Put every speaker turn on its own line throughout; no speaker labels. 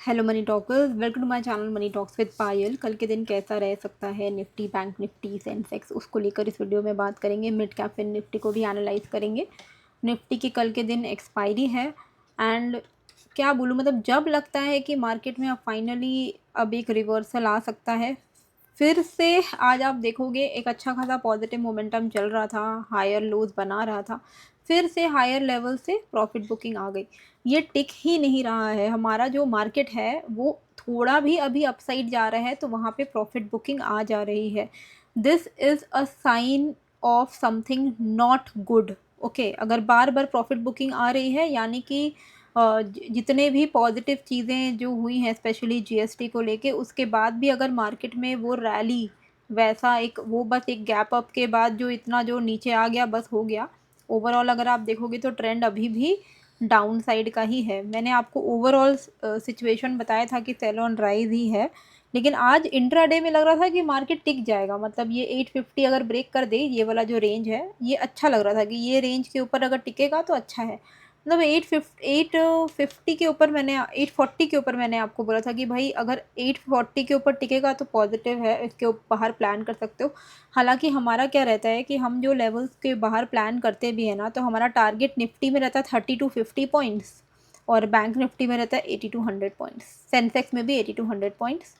Hello money talkers, welcome to my channel money talks with Payal. कल के दिन कैसा रह सकता है निफ्टी, बैंक निफ्टी, सेंसेक्स, उसको लेकर इस वीडियो में बात करेंगे। मिड कैप इन निफ्टी को भी एनालाइज करेंगे। निफ्टी की कल के दिन एक्सपायरी है एंड क्या बोलूँ, मतलब जब लगता है कि मार्केट में अब फाइनली अब एक रिवर्सल आ सकता है, फिर से आज आप देखोगे एक अच्छा खासा पॉजिटिव मोमेंटम चल रहा था, हायर लोज बना रहा था, फिर से हायर लेवल से प्रॉफिट बुकिंग आ गई। ये टिक ही नहीं रहा है। हमारा जो मार्केट है वो थोड़ा भी अभी अपसाइड जा रहा है तो वहाँ पे प्रॉफिट बुकिंग आ जा रही है। This is a sign of something not good. Okay, अगर बार बार प्रॉफिट बुकिंग आ रही है यानी कि जितने भी पॉजिटिव चीज़ें जो हुई हैं स्पेशली जीएसटी को लेके, उसके बाद भी अगर मार्केट में वो रैली वैसा एक वो बस एक गैप अप के बाद जो इतना जो नीचे आ गया बस हो गया। ओवरऑल अगर आप देखोगे तो ट्रेंड अभी भी डाउन साइड का ही है। मैंने आपको ओवरऑल सिचुएशन बताया था कि सेल ऑन राइज ही है, लेकिन आज इंट्राडे में लग रहा था कि मार्केट टिक जाएगा। मतलब ये 850 अगर ब्रेक कर दे, ये वाला जो रेंज है, ये अच्छा लग रहा था कि ये रेंज के ऊपर अगर टिकेगा तो अच्छा है। मतलब 850 के ऊपर मैंने 840 के ऊपर मैंने आपको बोला था कि भाई अगर 840 के ऊपर टिकेगा तो पॉजिटिव है, इसके बाहर प्लान कर सकते हो। हालांकि हमारा क्या रहता है कि हम जो लेवल्स के बाहर प्लान करते भी हैं ना, तो हमारा टारगेट निफ्टी में रहता है 30 to 50 पॉइंट्स, और बैंक निफ्टी में रहता है 80 to 100 पॉइंट्स, सेंसेक्स में भी 80 to 100 पॉइंट्स।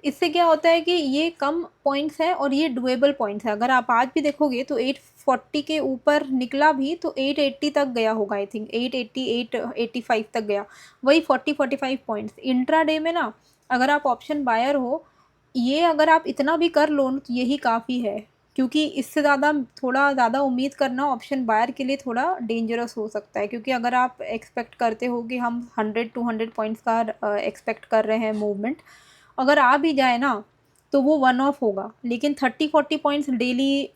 इससे क्या होता है कि ये कम पॉइंट्स है और ये डुएबल पॉइंट्स है। अगर आप आज भी देखोगे तो 840 के ऊपर निकला भी तो 880 तक गया होगा, आई थिंक 880 885 तक गया, वही 40-45 पॉइंट्स इंट्राडे में ना। अगर आप ऑप्शन बायर हो, ये अगर आप इतना भी कर लो तो यही काफ़ी है, क्योंकि इससे ज़्यादा थोड़ा ज़्यादा उम्मीद करना ऑप्शन बायर के लिए थोड़ा डेंजरस हो सकता है। क्योंकि अगर आप एक्सपेक्ट करते हो कि हम 100-200 पॉइंट्स का एक्सपेक्ट कर रहे हैं मूवमेंट, अगर आ भी जाए ना तो वो वन ऑफ होगा। लेकिन 30-40 पॉइंट्स डेली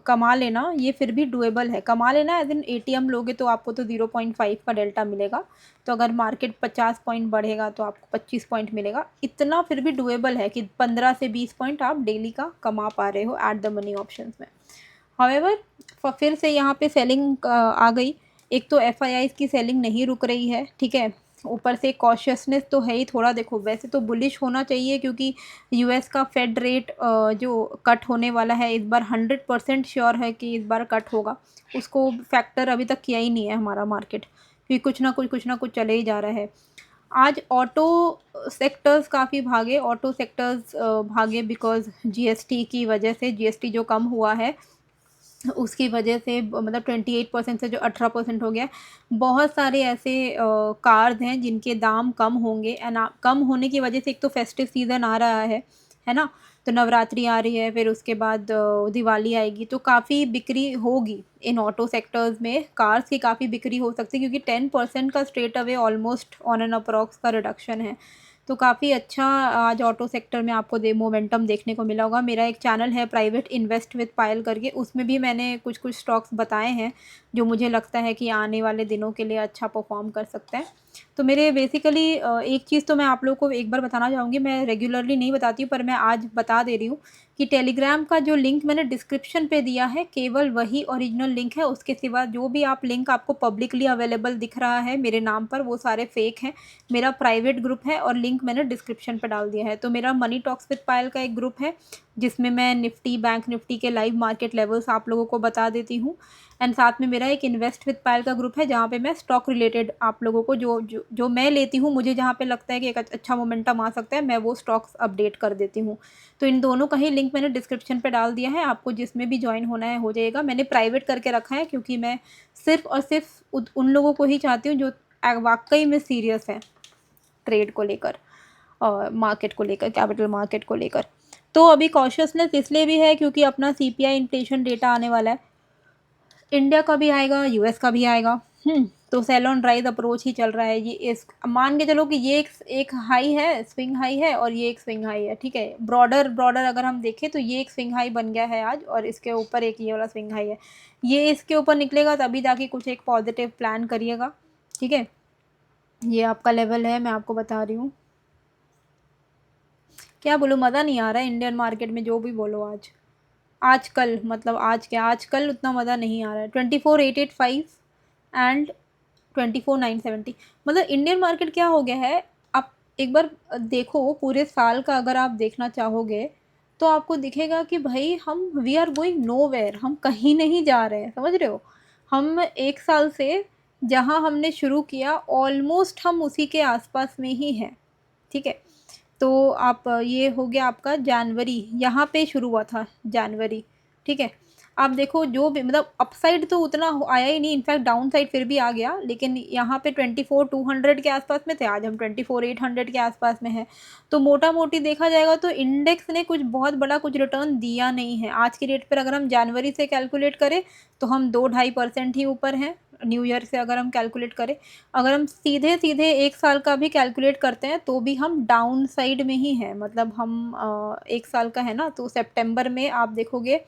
कमा लेना ये फिर भी डुएबल है। कमा लेना एज इन एटीएम लोगे तो आपको तो 0.5 का डेल्टा मिलेगा, तो अगर मार्केट 50 पॉइंट बढ़ेगा तो आपको 25 पॉइंट मिलेगा। इतना फिर भी डुएबल है कि 15 से 20 पॉइंट आप डेली का कमा पा रहे हो एट द मनी ऑप्शंस में। हाउएवर फिर से यहाँ पे सेलिंग आ गई। एक तो एफआईआईज़ की सेलिंग नहीं रुक रही है, ठीक है, ऊपर से कॉशियसनेस तो है ही थोड़ा। देखो वैसे तो बुलिश होना चाहिए क्योंकि यूएस का फेड रेट जो कट होने वाला है इस बार 100% श्योर है कि इस बार कट होगा। उसको फैक्टर अभी तक किया ही नहीं है हमारा मार्केट, क्योंकि कुछ ना कुछ चले ही जा रहा है। आज ऑटो सेक्टर्स काफ़ी भागे, ऑटो सेक्टर्स भागे बिकॉज जीएसटी की वजह से। जीएसटी जो कम हुआ है उसकी वजह से, मतलब 28% से जो 18% हो गया। बहुत सारे ऐसे कार्स हैं जिनके दाम कम होंगे एंड कम होने की वजह से एक तो फेस्टिव सीज़न आ रहा है ना। तो नवरात्रि आ रही है, फिर उसके बाद दिवाली आएगी, तो काफ़ी बिक्री होगी इन ऑटो सेक्टर्स में। कार्स की काफ़ी बिक्री हो सकती है क्योंकि 10% का straight away almost on an approx का रिडक्शन है। तो काफ़ी अच्छा आज ऑटो सेक्टर में आपको मोमेंटम देखने को मिला होगा। मेरा एक चैनल है प्राइवेट इन्वेस्ट विद पायल करके, उसमें भी मैंने कुछ स्टॉक्स बताए हैं जो मुझे लगता है कि आने वाले दिनों के लिए अच्छा परफॉर्म कर सकते हैं। तो मेरे बेसिकली एक चीज़ तो मैं आप लोगों को एक बार बताना चाहूँगी, मैं रेगुलरली नहीं बताती हूँ पर मैं आज बता दे रही हूँ कि टेलीग्राम का जो लिंक मैंने डिस्क्रिप्शन पे दिया है केवल वही ओरिजिनल लिंक है। उसके सिवा जो भी आप लिंक आपको पब्लिकली अवेलेबल दिख रहा है मेरे नाम पर, वो सारे फेक हैं। मेरा प्राइवेट ग्रुप है और लिंक मैंने डिस्क्रिप्शन पर डाल दिया है। तो मेरा मनी टॉक्स विद पायल का एक ग्रुप है जिसमें मैं निफ्टी, बैंक निफ्टी के लाइव मार्केट लेवल्स आप लोगों को बता देती हूँ। एंड साथ में मेरा एक इन्वेस्ट विद पायल का ग्रुप है जहाँ पे मैं स्टॉक रिलेटेड आप लोगों को जो मैं लेती हूँ, मुझे जहाँ पे लगता है कि एक अच्छा मोमेंटम आ सकता है, मैं वो स्टॉक्स अपडेट कर देती हूँ। तो इन दोनों का ही लिंक मैंने डिस्क्रिप्शन पे डाल दिया है, आपको जिसमें भी ज्वाइन होना है हो जाएगा। मैंने प्राइवेट करके रखा है क्योंकि मैं सिर्फ और सिर्फ उन लोगों को ही चाहती हूँ जो वाकई में सीरियस है ट्रेड को लेकर और मार्केट को लेकर, कैपिटल मार्केट को लेकर। तो अभी कॉशियसनेस इसलिए भी है क्योंकि अपना सीपीआई इन्फ्लेशन डेटा आने वाला है। इंडिया का भी आएगा, यूएस का भी आएगा। तो सेल ऑन राइज अप्रोच ही चल रहा है। ये इस मान के चलो कि ये एक हाई है, स्विंग हाई है, और ये एक स्विंग हाई है, ठीक है। ब्रॉडर अगर हम देखें तो ये एक स्विंग हाई बन गया है आज, और इसके ऊपर एक ये वाला स्विंग हाई है। ये इसके ऊपर निकलेगा तभी जाके कुछ एक पॉजिटिव प्लान करिएगा, ठीक है। ये आपका लेवल है, मैं आपको बता रही हूँ। क्या बोलूँ, मज़ा नहीं आ रहा है इंडियन मार्केट में, जो भी बोलो आज आजकल, मतलब आज क्या, आजकल उतना मज़ा नहीं आ रहा है। 24,885 एंड 24,970। मतलब इंडियन मार्केट क्या हो गया है अब, एक बार देखो पूरे साल का अगर आप देखना चाहोगे तो आपको दिखेगा कि भाई हम वी आर गोइंग नोवेयर, हम कहीं नहीं जा रहे हैं, समझ रहे हो? हम 1 साल से जहाँ हमने शुरू किया ऑलमोस्ट हम उसी के आस-पास में ही हैं, ठीक है? तो आप ये हो गया आपका जनवरी, यहाँ पे शुरू हुआ था जनवरी, ठीक है? आप देखो जो भी मतलब अपसाइड तो उतना आया ही नहीं, इनफैक्ट डाउन साइड फिर भी आ गया, लेकिन यहाँ पे 24,200 के आसपास में थे, आज हम 24,800 के आसपास में हैं। तो मोटा मोटी देखा जाएगा तो इंडेक्स ने कुछ बहुत बड़ा कुछ रिटर्न दिया नहीं है। आज की डेट पर अगर हम जनवरी से कैलकुलेट करें तो हम 2-2.5% ही ऊपर हैं, न्यू ईयर से अगर हम कैलकुलेट करें। अगर हम सीधे सीधे 1 साल का भी कैलकुलेट करते हैं तो भी हम डाउन साइड में ही हैं, मतलब हम 1 साल का है ना, तो सितंबर में आप देखोगे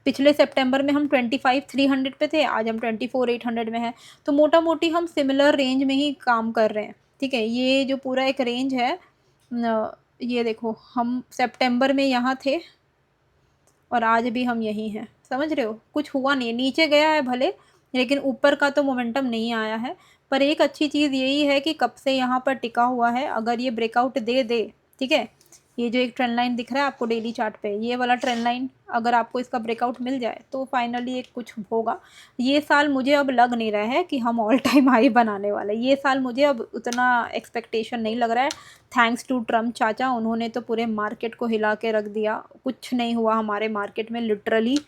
पिछले सितंबर में हम 25,300 पे थे, आज हम 24,800 में हैं। तो मोटा मोटी हम सिमिलर रेंज में ही काम कर रहे हैं, ठीक है? ये जो पूरा एक रेंज है ये देखो हम सितंबर में यहाँ थे और आज भी हम यहीं हैं, समझ रहे हो? कुछ हुआ नहीं है, नीचे गया है भले, लेकिन ऊपर का तो मोमेंटम नहीं आया है। पर एक अच्छी चीज़ यही है कि कब से यहाँ पर टिका हुआ है, अगर ये ब्रेकआउट दे दे, ठीक है? ये जो एक ट्रेंड लाइन दिख रहा है आपको डेली चार्ट पे, ये वाला ट्रेंड लाइन अगर आपको इसका ब्रेकआउट मिल जाए तो फाइनली एक कुछ होगा। ये साल मुझे अब लग नहीं रहा है कि हम ऑल टाइम हाई बनाने वाले, ये साल मुझे अब उतना एक्सपेक्टेशन नहीं लग रहा है। थैंक्स टू ट्रम्प चाचा, उन्होंने तो पूरे मार्केट को हिला के रख दिया, कुछ नहीं हुआ हमारे मार्केट में लिटरली,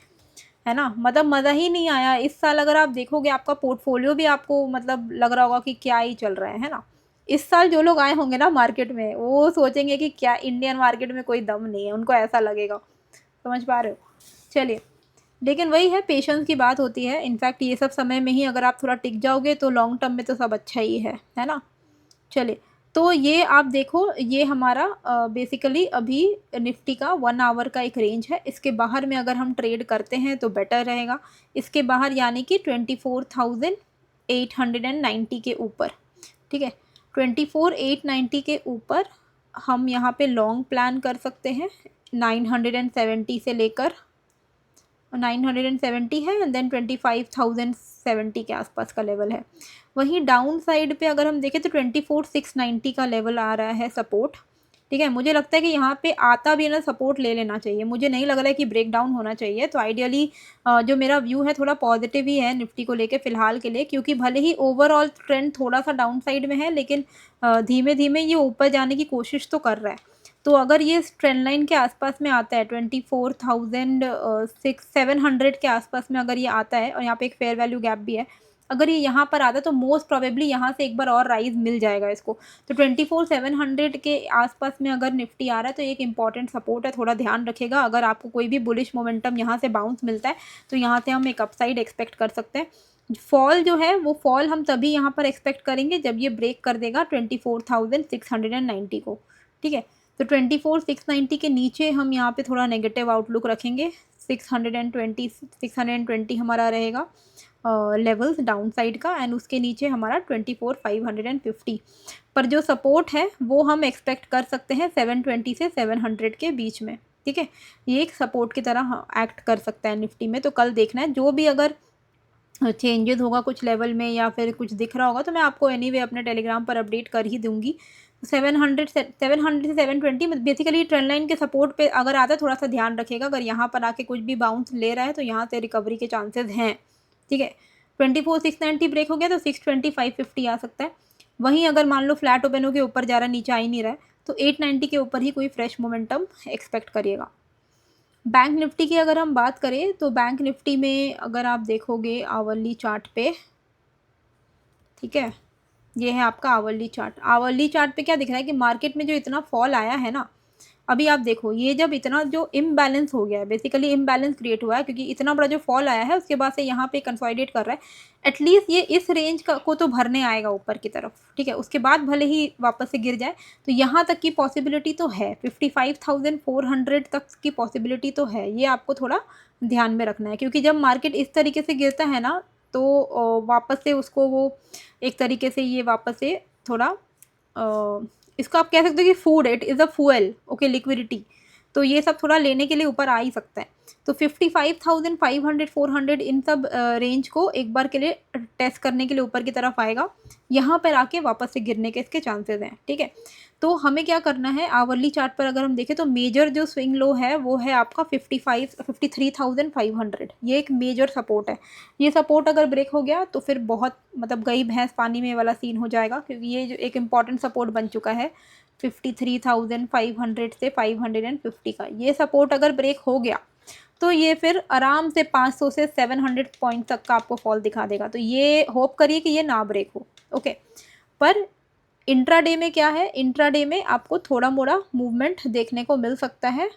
है ना? मतलब मज़ा ही नहीं आया इस साल। अगर आप देखोगे आपका पोर्टफोलियो भी आपको मतलब लग रहा होगा कि क्या ही चल रहा है ना? इस साल जो लोग आए होंगे ना मार्केट में, वो सोचेंगे कि क्या इंडियन मार्केट में कोई दम नहीं है, उनको ऐसा लगेगा। समझ पा रहे हो? चलिए, लेकिन वही है, पेशेंस की बात होती है। इनफैक्ट ये सब समय में ही अगर आप थोड़ा टिक जाओगे तो लॉन्ग टर्म में तो सब अच्छा ही है ना? चलिए, तो ये आप देखो, ये हमारा बेसिकली अभी निफ्टी का 1 आवर का एक रेंज है। इसके बाहर में अगर हम ट्रेड करते हैं तो बेटर रहेगा। इसके बाहर यानी कि 24,890 के ऊपर, ठीक है? 24,890 के ऊपर हम यहाँ पे लॉन्ग प्लान कर सकते हैं। 970 से लेकर 970 है एंड देन 25,070 के आसपास का लेवल है। वहीं डाउन साइड पे अगर हम देखें तो 24,690 का लेवल आ रहा है सपोर्ट, ठीक है? मुझे लगता है कि यहाँ पे आता भी है ना, सपोर्ट ले लेना चाहिए। मुझे नहीं लग रहा है कि ब्रेक डाउन होना चाहिए। तो आइडियली जो मेरा व्यू है थोड़ा पॉजिटिव ही है निफ्टी को लेके फ़िलहाल के लिए, क्योंकि भले ही ओवरऑल ट्रेंड थोड़ा-सा डाउन साइड में है, लेकिन धीमे-धीमे ये ऊपर जाने की कोशिश तो कर रहा है। तो अगर ये इस ट्रेंड लाइन के आसपास में आता है 24,700 के आसपास में अगर ये आता है, और यहाँ पे एक फेयर वैल्यू गैप भी है, अगर ये यहाँ पर आता है तो मोस्ट प्रोबेबली यहाँ से एक बार और राइज मिल जाएगा इसको। तो 24,700 के आसपास में अगर निफ्टी आ रहा है तो एक इंपॉर्टेंट सपोर्ट है, थोड़ा ध्यान रखिएगा। अगर आपको कोई भी बुलिश मोमेंटम यहाँ से बाउंस मिलता है तो यहाँ से हम एक अपसाइड एक्सपेक्ट कर सकते हैं। फॉल जो है वो फॉल हम तभी यहाँ पर एक्सपेक्ट करेंगे जब ये ब्रेक कर देगा 24,690 को, ठीक है? तो 24,690 के नीचे हम यहाँ पे थोड़ा नेगेटिव आउटलुक रखेंगे। 620 हमारा रहेगा लेवल्स डाउन साइड का, एंड उसके नीचे हमारा 24,550। पर जो सपोर्ट है वो हम एक्सपेक्ट कर सकते हैं 720 से 700 के बीच में, ठीक है? ये एक सपोर्ट की तरह एक्ट कर सकता है निफ्टी में। तो कल देखना है, जो भी अगर चेंजेस होगा कुछ लेवल में या फिर कुछ दिख रहा होगा तो मैं आपको एनीवे अपने टेलीग्राम पर अपडेट कर ही दूंगी। 700 से 720 बेसिकली ट्रेंड लाइन के सपोर्ट पे अगर आता है, थोड़ा सा ध्यान रखिएगा। अगर यहाँ पर आके कुछ भी बाउंस ले रहा है तो यहाँ से रिकवरी के चांसेस हैं, ठीक है? 24,690 ब्रेक हो गया तो 620,550 आ सकता है। वहीं अगर मान लो फ्लैट ओपन हो के ऊपर जा रहा है, नीचे आ ही नहीं रहा है, तो 890 के ऊपर ही कोई फ्रेश मोमेंटम एक्सपेक्ट करिएगा। बैंक निफ्टी की अगर हम बात करें तो बैंक निफ्टी में अगर आप देखोगे आवरली चार्ट पे, ठीक है, ये है आपका आवरली चार्ट। आवरली चार्ट पे क्या दिख रहा है कि मार्केट में जो इतना फॉल आया है ना, अभी आप देखो ये जब इतना जो इम्बैलेंस हो गया है, बेसिकली इम्बैलेंस क्रिएट हुआ है क्योंकि इतना बड़ा जो फॉल आया है उसके बाद से यहाँ पे कंसोलिडेट कर रहा है। एटलीस्ट ये इस रेंज का को तो भरने आएगा ऊपर की तरफ, ठीक है? उसके बाद भले ही वापस से गिर जाए तो यहाँ तक की पॉसिबिलिटी तो है, 55,400 तक की पॉसिबिलिटी तो है। ये आपको थोड़ा ध्यान में रखना है, क्योंकि जब मार्केट इस तरीके से गिरता है ना तो वापस से उसको वो एक तरीके से ये वापस से थोड़ा इसको आप कह सकते हो कि food, it is a fuel, okay, liquidity. तो ये सब थोड़ा लेने के लिए ऊपर आ ही सकता है। तो 55,500 400 इन सब रेंज को एक बार के लिए टेस्ट करने के लिए ऊपर की तरफ आएगा, यहाँ पर आके वापस से गिरने के इसके चांसेस हैं, ठीक है। तो हमें क्या करना है, आवरली चार्ट पर अगर हम देखें तो मेजर जो स्विंग लो है वो है आपका 53,500, ये एक मेजर सपोर्ट है। ये सपोर्ट अगर ब्रेक हो गया तो फिर बहुत मतलब गई भैंस पानी में वाला सीन हो जाएगा, क्योंकि ये जो एक इम्पॉर्टेंट सपोर्ट बन चुका है 53,500 से 550 का, ये सपोर्ट अगर ब्रेक हो गया तो ये फिर आराम से 500 से 700 पॉइंट तक का आपको फॉल दिखा देगा। तो ये होप करिए कि ये ना ब्रेक हो, ओके। पर इंट्राडे में क्या है, इंट्राडे में आपको थोड़ा मोड़ा मूवमेंट देखने को मिल सकता है।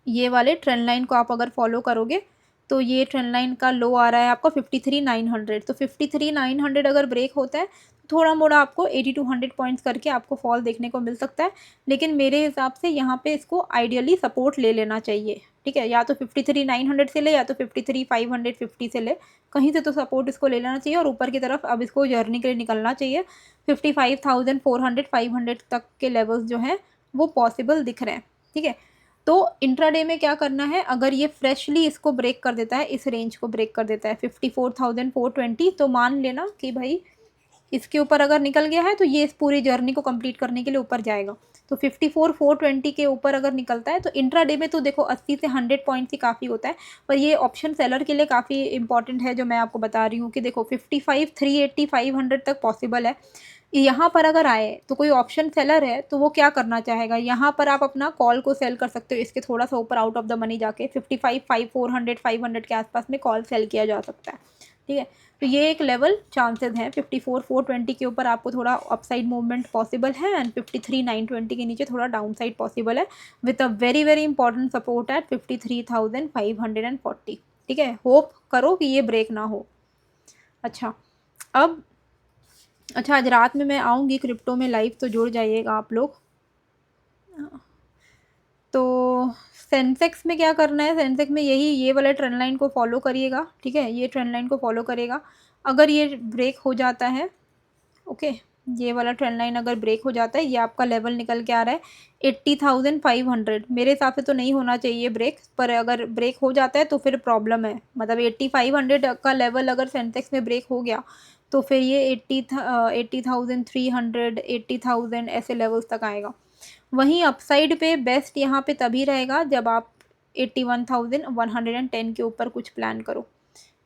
ये वाले ट्रेंड लाइन को आप अगर फॉलो करोगे तो ये ट्रेंड लाइन का लो आ रहा है आपका 53,900, तो 53,900 अगर ब्रेक होता है थोड़ा मोड़ा आपको 80 to 100 पॉइंट्स करके आपको फॉल देखने को मिल सकता है। लेकिन मेरे हिसाब से यहाँ पे इसको आइडियली सपोर्ट ले लेना चाहिए, ठीक है। या तो 53,900 से ले या तो 53,550 से ले, कहीं से तो सपोर्ट इसको ले लेना चाहिए और ऊपर की तरफ अब इसको जर्नी के लिए निकलना चाहिए। 55,400 500 तक के लेवल्स जो हैं वो पॉसिबल दिख रहे हैं, ठीक है। तो इंट्राडे में क्या करना है, अगर ये फ्रेशली इसको ब्रेक कर देता है, इस रेंज को ब्रेक कर देता है 54,420, तो मान लेना कि भाई इसके ऊपर अगर निकल गया है तो ये इस पूरी जर्नी को कंप्लीट करने के लिए ऊपर जाएगा। तो 54,420 के ऊपर अगर निकलता है तो इंट्राडे में तो देखो 80 से 100 पॉइंट्स ही काफ़ी होता है, पर ये ऑप्शन सेलर के लिए काफ़ी इंपॉर्टेंट है जो मैं आपको बता रही हूँ कि देखो 55,380 500 तक पॉसिबल है। यहाँ पर अगर आए तो कोई ऑप्शन सेलर है तो वो क्या करना चाहेगा, यहाँ पर आप अपना कॉल को सेल कर सकते हो, इसके थोड़ा सा ऊपर आउट ऑफ द मनी जाके 55,400 500 के आसपास में कॉल सेल किया जा सकता है, ठीक है। तो ये एक लेवल चांसेस हैं, 54,420 के ऊपर आपको थोड़ा अपसाइड मूवमेंट पॉसिबल है एंड 53,920 के नीचे थोड़ा डाउन साइड पॉसिबल है with a very very important support at 53,540, ठीक है। होप करो कि ये ब्रेक ना हो। अच्छा आज रात में मैं आऊँगी क्रिप्टो में लाइव, तो जुड़ जाइएगा आप लोग। तो सेंसेक्स में क्या करना है, सेंसेक्स में यही ये वाला ट्रेंड लाइन को फॉलो करिएगा, ठीक है। ये ट्रेंड लाइन को फॉलो करेगा, अगर ये ब्रेक हो जाता है, ओके, ये वाला ट्रेंड लाइन अगर ब्रेक हो जाता है, ये आपका लेवल निकल के आ रहा है 80,500, मेरे हिसाब से तो नहीं होना चाहिए ब्रेक, पर अगर ब्रेक हो जाता है तो फिर प्रॉब्लम है। मतलब 8500 का लेवल अगर सेंसेक्स में ब्रेक हो गया तो फिर ये 80,300 80,000 ऐसे लेवल्स तक आएगा। वहीं अपसाइड पे बेस्ट यहाँ पे तभी रहेगा जब आप 81,110 के ऊपर कुछ प्लान करो।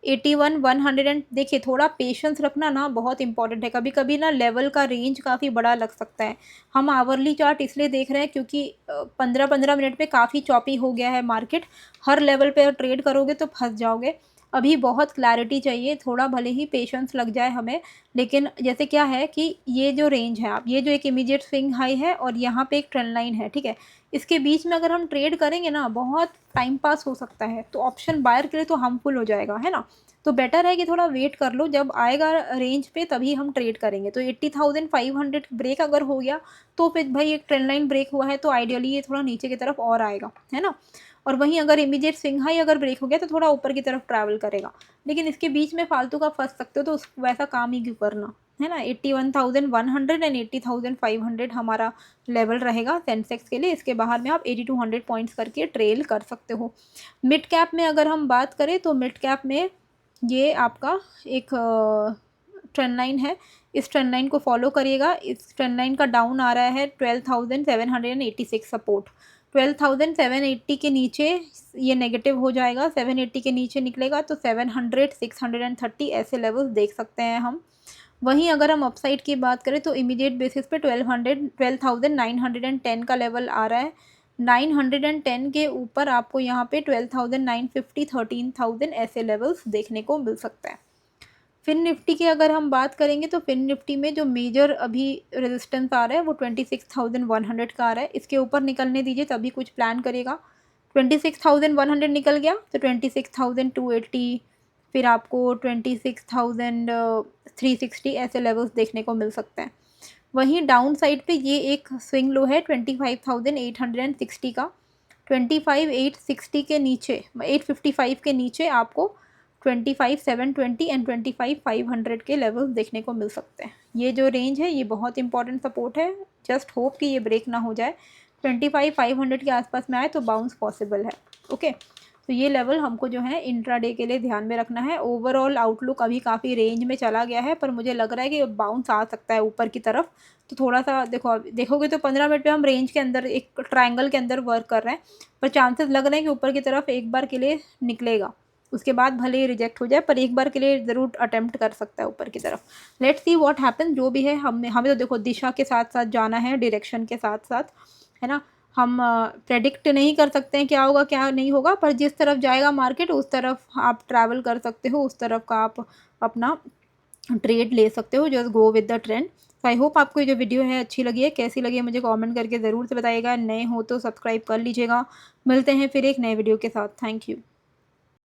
81,100 देखिए, थोड़ा पेशेंस रखना ना बहुत इंपॉर्टेंट है। कभी कभी ना लेवल का रेंज काफ़ी बड़ा लग सकता है। हम आवरली चार्ट इसलिए देख रहे हैं क्योंकि 15-15 मिनट में काफ़ी चॉपी हो गया है मार्केट। हर लेवल पे ट्रेड करोगे तो फंस जाओगे। अभी बहुत क्लैरिटी चाहिए, थोड़ा भले ही पेशेंस लग जाए हमें, लेकिन जैसे क्या है कि ये जो रेंज है, आप ये जो एक इमीडिएट स्विंग हाई है और यहाँ पे एक ट्रेंड लाइन है, ठीक है, इसके बीच में अगर हम ट्रेड करेंगे ना बहुत टाइम पास हो सकता है, तो ऑप्शन बायर के लिए तो हार्मफुल हो जाएगा, है ना। तो बेटर है कि थोड़ा वेट कर लो, जब आएगा रेंज पे तभी हम ट्रेड करेंगे। तो 80,500 ब्रेक अगर हो गया तो फिर भाई एक ट्रेंड लाइन ब्रेक हुआ है तो आइडियली ये थोड़ा नीचे की तरफ और आएगा, है ना। और वहीं अगर इमीडिएट स्विंग हाई अगर ब्रेक हो गया तो थोड़ा ऊपर की तरफ ट्रैवल करेगा, लेकिन इसके बीच में फालतू का फंस सकते हो, तो वैसा काम ही क्यों करना, है ना। 81,100 एंड 80,500 हमारा लेवल रहेगा सेंसेक्स के लिए। इसके बाहर में आप 80 to 100 पॉइंट्स करके ट्रेल कर सकते हो। मिड कैप में अगर हम बात करें तो मिड कैप में ये आपका एक ट्रेंड लाइन है, इस ट्रेंड लाइन को फॉलो करिएगा। इस ट्रेंड लाइन का डाउन आ रहा है 12,786 सपोर्ट। 12,780 के नीचे ये नेगेटिव हो जाएगा, 780 के नीचे निकलेगा तो 700 630 ऐसे लेवल्स देख सकते हैं हम। वहीं अगर हम अपसाइड की बात करें तो इमीडिएट बेसिस पे 12,910 का लेवल आ रहा है। 910 के ऊपर आपको यहाँ पे 12,950 13,000 ऐसे लेवल्स देखने को मिल सकता है। फिन निफ्टी की अगर हम बात करेंगे तो फिन निफ्टी में जो मेजर अभी रेजिस्टेंस आ रहा है वो 26,100 का आ रहा है। इसके ऊपर निकलने दीजिए तभी कुछ प्लान करेगा। 26,100 निकल गया तो 26,280, फिर आपको 26,360 ऐसे लेवल्स देखने को मिल सकते हैं। वहीं डाउन साइड पे ये एक स्विंग लो है 25,860 का। 25,860 के नीचे 855 के नीचे आपको 25,720 एंड 25,500 के लेवल्स देखने को मिल सकते हैं। ये जो रेंज है ये बहुत इंपॉर्टेंट सपोर्ट है, जस्ट होप कि ये ब्रेक ना हो जाए। 25,500 के आसपास में आए तो बाउंस पॉसिबल है। ओके, तो ये लेवल हमको जो है इंट्राडे के लिए ध्यान में रखना है। ओवरऑल आउटलुक अभी काफ़ी रेंज में चला गया है, पर मुझे लग रहा है कि बाउंस आ सकता है ऊपर की तरफ। तो थोड़ा सा देखोगे तो 15 मिनट पे हम रेंज के अंदर एक ट्रायंगल के अंदर वर्क कर रहे हैं, पर चांसेस लग रहे हैं कि ऊपर की तरफ एक बार के लिए निकलेगा। उसके बाद भले ही रिजेक्ट हो जाए, पर एक बार के लिए ज़रूर अटेम्प्ट कर सकता है ऊपर की तरफ। Let's see what happen. जो भी है हमें तो देखो दिशा के साथ साथ जाना है, डायरेक्शन के साथ साथ, है ना। हम प्रेडिक्ट नहीं कर सकते हैं क्या होगा क्या नहीं होगा, पर जिस तरफ जाएगा मार्केट उस तरफ आप ट्रैवल कर सकते हो, उस तरफ का आप अपना ट्रेड ले सकते हो। Just go with the trend. I hope आपको ये जो वीडियो है अच्छी लगी है। कैसी लगी है मुझे कमेंट करके ज़रूर से बताइएगा। नए हो तो सब्सक्राइब कर लीजिएगा। मिलते हैं फिर एक नए वीडियो के साथ। Thank you.